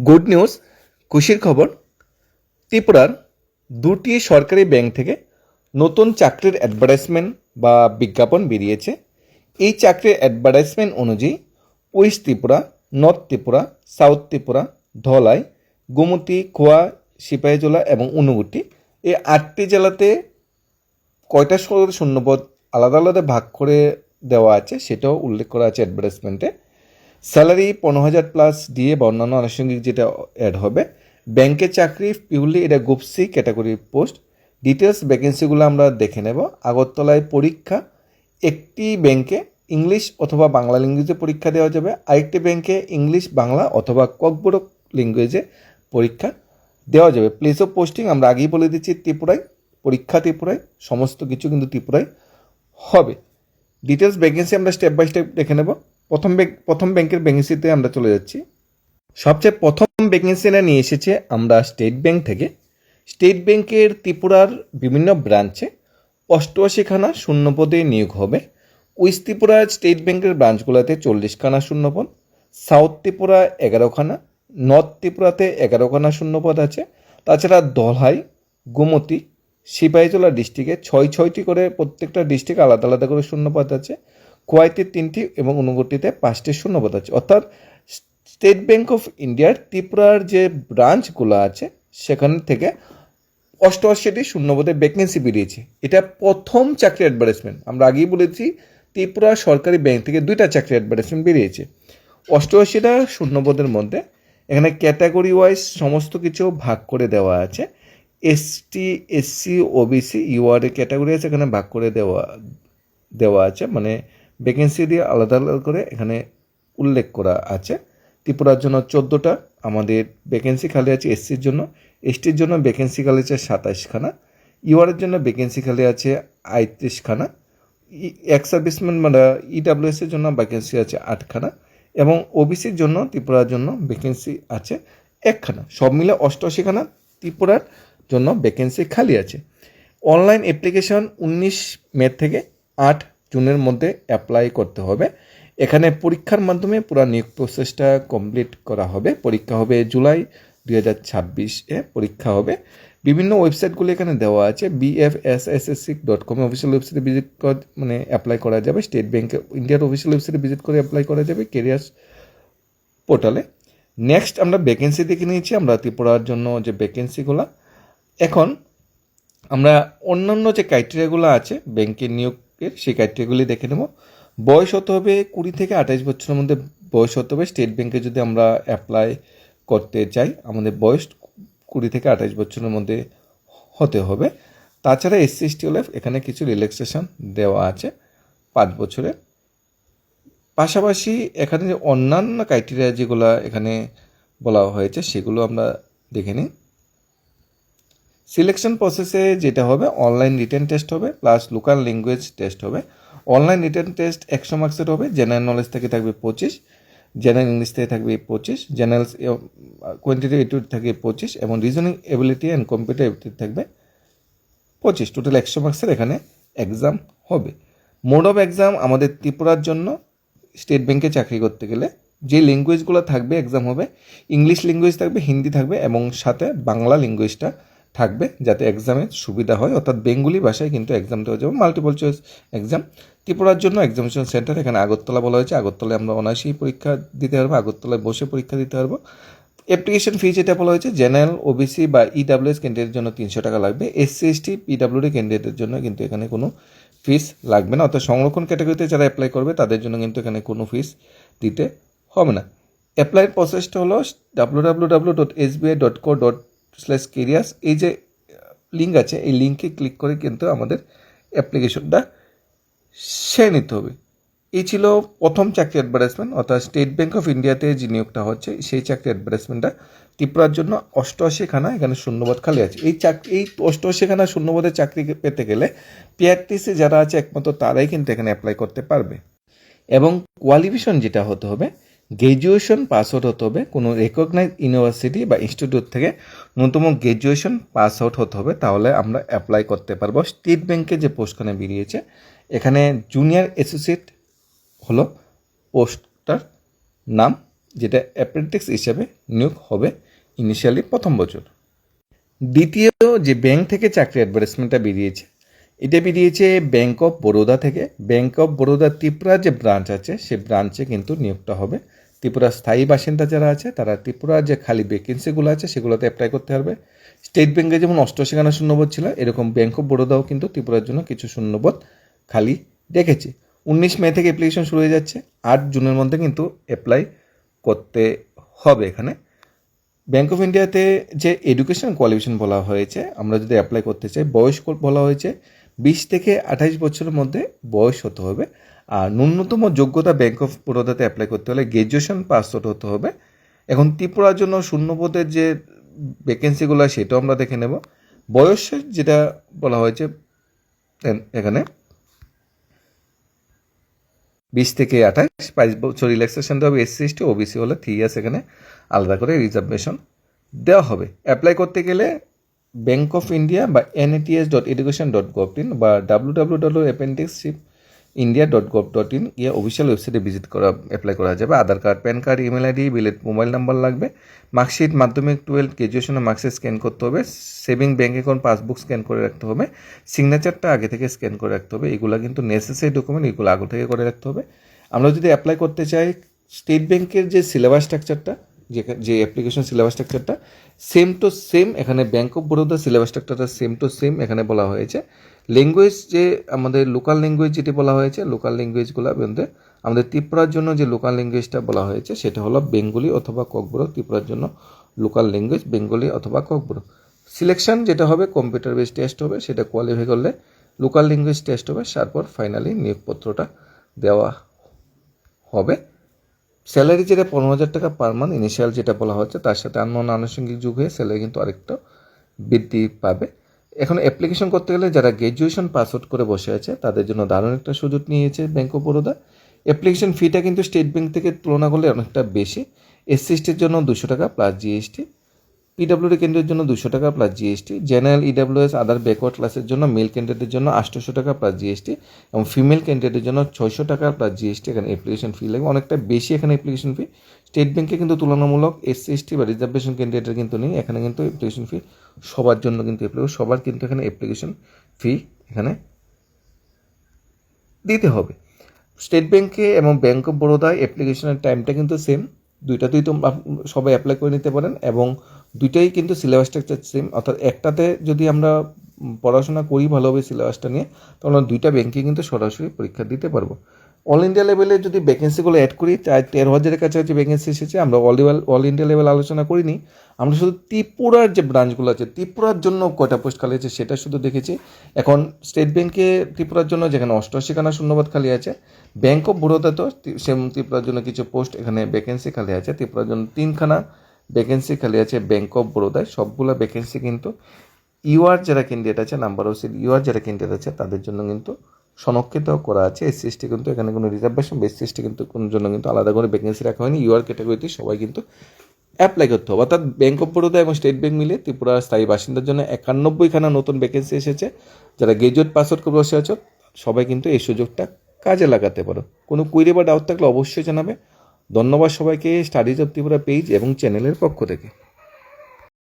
Good news, খুশির খবর। ত্রিপুরার দুটি সরকারি ব্যাংক থেকে নতুন চাকরির অ্যাডভার্টাইজমেন্ট বা বিজ্ঞাপন বেরিয়েছে। এই চাকরির অ্যাডভার্টাইজমেন্ট অনুযায়ী west Tripura, north Tripura, south Tripura, Dhalai, Gomati, Khowai, Sepahijala এবং ঊনকোটি এই 8টি জেলাতে কয়টা শূন্যপদ আলাদা আলাদা ভাগ করে দেওয়া আছে সেটাও উল্লেখ করা আছে অ্যাডভার্টাইজমেন্টে। স্যালারি 15,000 প্লাস দিয়ে বা অন্যান্য আনুষঙ্গিক যেটা অ্যাড হবে। ব্যাংকের চাকরি পিউরলি এটা গ্রুপ সি ক্যাটাগরির পোস্ট। ডিটেলস ভ্যাকেন্সিগুলো আমরা দেখে নেব। আগরতলায় পরীক্ষা, একটি ব্যাংকে ইংলিশ অথবা বাংলা ল্যাঙ্গুয়েজে পরীক্ষা দেওয়া যাবে, আরেকটি ব্যাংকে ইংলিশ বাংলা অথবা ককবরক ল্যাঙ্গুয়েজে পরীক্ষা দেওয়া যাবে। প্লেস অফ পোস্টিং আমরা আগেই বলে দিচ্ছি ত্রিপুরায়, পরীক্ষা ত্রিপুরায়, সমস্ত কিছু কিন্তু ত্রিপুরায় হবে। ডিটেলস ভ্যাকেন্সি আমরা স্টেপ বাই স্টেপ দেখে নেব। প্রথম ব্যাংকের ভ্যাকেন্সিতে আমরা চলে যাচ্ছি। সবচেয়ে প্রথম ভ্যাকেন্সিটা নিয়ে এসেছে আমরা স্টেট ব্যাংক থেকে। স্টেট ব্যাংকের ত্রিপুরার বিভিন্ন ব্রাঞ্চে 88খানা শূন্যপদে নিয়োগ হবে। ওয়েস্ট ত্রিপুরার স্টেট ব্যাংকের ব্রাঞ্চগুলোতে 40খানা শূন্যপদ, সাউথ ত্রিপুরা 11খানা, নর্থ ত্রিপুরাতে 11খানা শূন্যপদ আছে। তাছাড়া ধলাই, গোমতী, সিপাহীজলা ডিস্ট্রিক্টে 6টি করে, প্রত্যেকটা ডিস্ট্রিক্টে আলাদা আলাদা করে শূন্যপদ আছে। খোয়াইতে 3টি এবং ঊনকোটিতে 5টি শূন্যপদ আছে। অর্থাৎ স্টেট ব্যাংক অফ ইন্ডিয়ার ত্রিপুরার যে ব্রাঞ্চগুলো আছে সেখান থেকে 88টি শূন্যপদে ভ্যাকেন্সি বেরিয়েছে। এটা প্রথম চাকরি অ্যাডভার্টাইজমেন্ট। আমরা আগেই বলেছি ত্রিপুরা সরকারি ব্যাংক থেকে 2টা চাকরি অ্যাডভার্টাইজমেন্ট বেরিয়েছে। 88টা শূন্যপদের মধ্যে এখানে ক্যাটাগরি ওয়াইজ সমস্ত কিছু ভাগ করে দেওয়া আছে। ST, SC, OBC, UR category আছে, এখানে ভাগ করে দেওয়া আছে, মানে ভ্যাকেন্সি দিয়ে আলাদা আলাদা করে এখানে উল্লেখ করা আছে। ত্রিপুরার জন্য 14টা আমাদের ভ্যাকেন্সি খালি আছে। এসসির জন্য, এসটির জন্য ভ্যাকেন্সি খালি আছে 27খানা, ইউআরের জন্য ভ্যাকেন্সি খালি আছে 38খানা, এক্স সার্ভিসম্যান মানে ইডাব্লিউএসের জন্য ভ্যাকেন্সি আছে 8খানা এবং ওবিসির জন্য ত্রিপুরার জন্য ভ্যাকেন্সি আছে 1খানা। সব মিলে 88খানা ত্রিপুরার জন্য ভ্যাকেন্সি খালি আছে। অনলাইন অ্যাপ্লিকেশন 19 মে থেকে 8 জুনের মধ্যে অ্যাপ্লাই করতে হবে। এখানে পরীক্ষার মাধ্যমে পুরো নিয়োগ প্রসেসটা কমপ্লিট করা হবে। পরীক্ষা হবে জুলাই 2026-এ পরীক্ষা হবে। বিভিন্ন ওয়েবসাইটগুলো এখানে দেওয়া আছে। bfssc.com অফিসিয়াল ওয়েবসাইটে ভিজিট মানে অ্যাপ্লাই করা যাবে। স্টেট ব্যাংক ইন্ডিয়ার অফিসিয়াল ওয়েবসাইটে ভিজিট করে অ্যাপ্লাই করা যাবে কেরিয়ার্স পোর্টালে। নেক্সট আমরা ভ্যাকেন্সি দেখে নিয়েছি আমরা ত্রিপুরার জন্য যে ভ্যাকেন্সিগুলো। এখন আমরা অন্যান্য যে ক্রাইটেরিয়াগুলো আছে ব্যাংকের নিয়োগের, সেই ক্রাইটেরিয়াগুলি দেখে নেব। বয়স হতে হবে 20 থেকে 28 বছরের মধ্যে বয়স হতে হবে। স্টেট ব্যাংকে যদি আমরা অ্যাপ্লাই করতে চাই আমাদের বয়স 20 থেকে 28 বছরের মধ্যে হতে হবে। তাছাড়া এসসি এসটি হলে এখানে কিছু রিল্যাক্সেশন দেওয়া আছে 5 বছরের। পাশাপাশি এখানে যে অন্যান্য ক্রাইটেরিয়া যেগুলো এখানে বলা হয়েছে সেগুলো আমরা দেখে নিই। সিলেকশন প্রসেসে যেটা হবে অনলাইন রিটেন টেস্ট হবে প্লাস লোকাল ল্যাঙ্গুয়েজ টেস্ট হবে। অনলাইন রিটেন টেস্ট 100 মার্কসের হবে। জেনারেল নলেজ থেকে থাকবে 25, জেনারেল ইংলিশ থেকে থাকবে 25, জেনারেল কোয়ান্টিটি এটিটিউড থাকবে 25 এবং reasoning ability and computer ability থাকবে 25। টোটাল 100 মার্কসের এখানে এক্সাম হবে। মোড অফ এক্সাম আমাদের ত্রিপুরার জন্য স্টেট ব্যাংকে চাকরি করতে গেলে যে ল্যাঙ্গুয়েজগুলো থাকবে এক্সাম হবে, ইংলিশ ল্যাঙ্গুয়েজ থাকবে, হিন্দি থাকবে এবং সাথে বাংলা ল্যাঙ্গুয়েজটা থাকবে যাতে এক্সামে সুবিধা হয়। অর্থাৎ বেঙ্গলি ভাষায় কিন্তু এক্সাম দেওয়া যাবে। Multiple choice exam. ত্রিপুরার জন্য এক্সামিনেশন সেন্টার এখানে আগরতলা বলা হয়েছে। আগরতলায় আমরা অনায়াসেই পরীক্ষা দিতে পারবো, আগরতলায় বসে পরীক্ষা দিতে পারবো। অ্যাপ্লিকেশন ফি যেটা বলা হয়েছে জেনারেল, ওবিসি বা ইডাব্লিউএস ক্যান্ডিডেটের জন্য 300 টাকা লাগবে। এসসি এসটি পিডাব্লিউডি ক্যান্ডিডেটের জন্য কিন্তু এখানে কোনো ফিস লাগবে না। অর্থাৎ সংরক্ষণ ক্যাটাগরিতে যারা অ্যাপ্লাই করবে তাদের জন্য কিন্তু এখানে কোনো ফিস দিতে হবে না। অ্যাপ্লাইয়ের প্রসেসটা হলো www.sbi.co.careers এই যে লিঙ্ক আছে এই লিঙ্কে ক্লিক করে কিন্তু আমাদের অ্যাপ্লিকেশনটা সেরে নিতে হবে। এই ছিল প্রথম চাকরি অ্যাডভার্টাইজমেন্ট, অর্থাৎ স্টেট ব্যাংক অফ ইন্ডিয়াতে যে নিয়োগটা হচ্ছে সেই চাকরি অ্যাডভার্টাইজমেন্টটা। ত্রিপুরার জন্য 88খানা এখানে শূন্যপদ খালি আছে। এই 88খানা শূন্যপদের চাকরি পেতে গেলে পিআরটিসি যারা আছে একমাত্র তারাই কিন্তু এখানে অ্যাপ্লাই করতে পারবে। এবং কোয়ালিফিকেশন যেটা হতে হবে গ্র্যাজুয়েশন পাস আউট হতে হবে। কোনো রেকগনাইজ ইউনিভার্সিটি বা ইনস্টিটিউট থেকে ন্যূনতম গ্র্যাজুয়েশন পাস আউট হতে হবে, তাহলে আমরা অ্যাপ্লাই করতে পারবো। স্টেট ব্যাংকে যে পোস্টখানে বেরিয়েছে এখানে জুনিয়র অ্যাসোসিয়েট হলো পোস্টটার নাম যেটা অ্যাপ্রেন্টিস হিসাবে নিয়োগ হবে ইনিশিয়ালি প্রথম বছর। দ্বিতীয় যে ব্যাংক থেকে চাকরি অ্যাডভার্টাইজমেন্টটা বেরিয়েছে, এটা বেরিয়েছে ব্যাংক অফ বরোদা থেকে। ব্যাংক অফ বরোদা ত্রিপুরা যে ব্রাঞ্চ আছে সেই ব্রাঞ্চে কিন্তু নিয়োগটা হবে। ত্রিপুরার স্থায়ী বাসিন্দা যারা আছে তারা ত্রিপুরার যে খালি ভ্যাকেন্সিগুলো আছে সেগুলোতে অ্যাপ্লাই করতে পারবে। স্টেট ব্যাঙ্কে যেমন 88খানা শূন্যপদ ছিল, এরকম ব্যাংক অফ বরোদাও কিন্তু ত্রিপুরার জন্য কিছু শূন্যপদ খালি রেখেছে। 19 মে থেকে অ্যাপ্লিকেশন শুরু হয়ে যাচ্ছে, 8 জুনের মধ্যে কিন্তু অ্যাপ্লাই করতে হবে। এখানে ব্যাংক অফ ইন্ডিয়াতে যে এডুকেশন কোয়ালিফিকেশন বলা হয়েছে, আমরা যদি অ্যাপ্লাই করতে চাই, বয়স বলা হয়েছে 20 থেকে 28 বছরের মধ্যে বয়স হতে হবে। আর ন্যূনতম যোগ্যতা ব্যাংক অফ বরোদাতে অ্যাপ্লাই করতে হলে গ্র্যাজুয়েশন পাস আউট হতে হবে। এখন ত্রিপুরার জন্য শূন্যপদের যে ভ্যাকেন্সিগুলো সেটাও আমরা দেখে নেব। বয়সের যেটা বলা হয়েছে এখানে 20 থেকে 28, 5 বছর রিল্যাক্সেশন দেওয়া হবে। SC ST OBC হলে 3 ইয়ার্স এখানে আলাদা করে রিজার্ভেশন দেওয়া হবে। অ্যাপ্লাই করতে গেলে ব্যাংক অফ ইন্ডিয়া বা nats.education.gov.in বা www.apprenticeshipindia.gov.in অফিসিয়াল ওয়েবসাইটে ভিজিট করা অ্যাপ্লাই করা যাবে। Aadhaar card, PAN card, email ID, বিলেট মোবাইল নাম্বার লাগবে। মার্কশিট, মাধ্যমিক, 12, গ্র্যাজুয়েশনের মার্কশিট স্ক্যান করতে হবে। Saving bank account passbook scan করে রাখতে হবে। সিগনেচারটা আগে থেকে স্ক্যান করে রাখতে হবে। এগুলো কিন্তু নেসেসারি ডকুমেন্ট, এগুলো আগে থেকে করে রাখতে হবে। আমরা যদি অ্যাপ্লাই করতে চাই, স্টেট ব্যাংকের যে সিলেবাস স্ট্রাকচারটা, যে অ্যাপ্লিকেশন সিলেবাস স্ট্রাকচারটা সেম টু সেম এখানে ব্যাংক অফ বরোদা সিলেবাস স্ট্রাকচারটা সেম টু সেম এখানে বলা হয়েছে। ল্যাঙ্গুয়েজ যে আমাদের লোকাল ল্যাঙ্গুয়েজ যেটি বলা হয়েছে, লোকাল ল্যাঙ্গুয়েজগুলো বলতে আমাদের ত্রিপুরার জন্য যে লোকাল ল্যাঙ্গুয়েজটা বলা হয়েছে সেটা হলো বেঙ্গলি অথবা ককবরক। ত্রিপুরার জন্য লোকাল ল্যাঙ্গুয়েজ বেঙ্গলি অথবা ককবরক। সিলেকশন যেটা হবে কম্পিউটার বেসড টেস্ট হবে, সেটা কোয়ালিফাই করলে লোকাল ল্যাঙ্গুয়েজ টেস্ট হবে, তারপর ফাইনালি নিয়োগপত্রটা দেওয়া হবে। স্যালারি যেটা 15,000 টাকা পার মান্থ ইনিশিয়াল যেটা বলা হচ্ছে, তার সাথে আনুষঙ্গিক যুগ হয়ে স্যালারি কিন্তু আরেকটা বৃদ্ধি পাবে। এখন অ্যাপ্লিকেশন করতে গেলে যারা গ্র্যাজুয়েশন পাস আউট করে বসে আছে তাদের জন্য দারুণ একটা সুযোগ নিয়েছে ব্যাংক অফ বরোদা। অ্যাপ্লিকেশন ফিটা কিন্তু স্টেট ব্যাংক থেকে তুলনা করলে অনেকটা বেশি। SC STর জন্য 200 টাকা প্লাস GST, PWD কেন্দ্রের জন্য 200 টাকা প্লাস GST, জেনারেল EWS আদার ব্যাকওয়ার্ড ক্লাসের জন্য মেল ক্যান্ডিডেটের জন্য 800 টাকা প্লাস GST এবং ফিমেল ক্যান্ডিডেটের জন্য 600 টাকা প্লাস GST এখানে অ্যাপ্লিকেশন ফি লাগবে। অনেকটা বেশি এখানে অ্যাপ্লিকেশন ফি। স্টেট ব্যাংকে কিন্তু তুলনামূলক SC ST বা রিজার্ভেশন ক্যান্ডিডেটের কিন্তু নেই। এখানে কিন্তু অ্যাপ্লিকেশন ফি সবার জন্য কিন্তু সবার কিন্তু এখানে অ্যাপ্লিকেশন ফি এখানে দিতে হবে। স্টেট ব্যাংকে এবং ব্যাংক অফ বরোদায় অ্যাপ্লিকেশনের টাইমটা কিন্তু সেম, দুইটাতেই তো সবাই অ্যাপ্লাই করে নিতে পারেন এবং দুইটাই কিন্তু সিলেবাস স্ট্রাকচার সেম। অর্থাৎ একটাতে যদি আমরা পড়াশোনা করি ভালোভাবে সিলেবাসটা নিয়ে, তাহলে দুইটা ব্যাংকে কিন্তু সরাসরি পরীক্ষা দিতে পারবো। অল ইন্ডিয়া লেভেলে যদি ভ্যাকেন্সিগুলো অ্যাড করি, 13,000-এর কাছাকাছি ভ্যাকেন্সি এসেছে। আমরা অল ইন্ডিয়া লেভেল আলোচনা করিনি, আমরা শুধু ত্রিপুরার যে ব্রাঞ্চগুলো আছে ত্রিপুরার জন্য কয়টা পোস্ট খালি আছে সেটা শুধু দেখেছি। এখন স্টেট ব্যাংকে ত্রিপুরার জন্য যেখানে 88খানা শূন্যপদ খালি আছে, ব্যাংক অফ বরোদা তো সেম ত্রিপুরার জন্য কিছু পোস্ট এখানে ভ্যাকেন্সি খালি আছে। ত্রিপুরার জন্য 3খানা ভ্যাকেন্সি খালি আছে ব্যাংক অফ বরোদায়। সবগুলো ভ্যাকেন্সি কিন্তু ইউআর যারা ক্যান্ডিডেট আছে, নাম্বার অফ সিট ইউআর যারা ক্যান্ডিডেট আছে তাদের জন্য কিন্তু সংরক্ষিত করা আছে। SC ST কিন্তু এখানে কোনো রিজার্ভেশন, SC ST কিন্তু কোনো জন্য কিন্তু আলাদা করে ভ্যাকেন্সি রাখা হয়নি। ইউআর ক্যাটাগরিতে সবাই কিন্তু অ্যাপ্লাই করতে হবে। অর্থাৎ ব্যাংক অফ বরোদা এবং স্টেট ব্যাংক মিলে ত্রিপুরার স্থায়ী বাসিন্দার জন্য 91খানা নতুন ভ্যাকেন্সি এসেছে। যারা গ্র্যাজুয়েট পাস আউট করে বসে আছো সবাই কিন্তু এই সুযোগটা কাজে লাগাতে পারো। কোনো কুইরি বা ডাউট থাকলে অবশ্যই জানাবে। ধন্যবাদ সবাইকে স্টাডিজ অফ ত্রিপুরা পেজ এবং চ্যানেলের পক্ষ থেকে।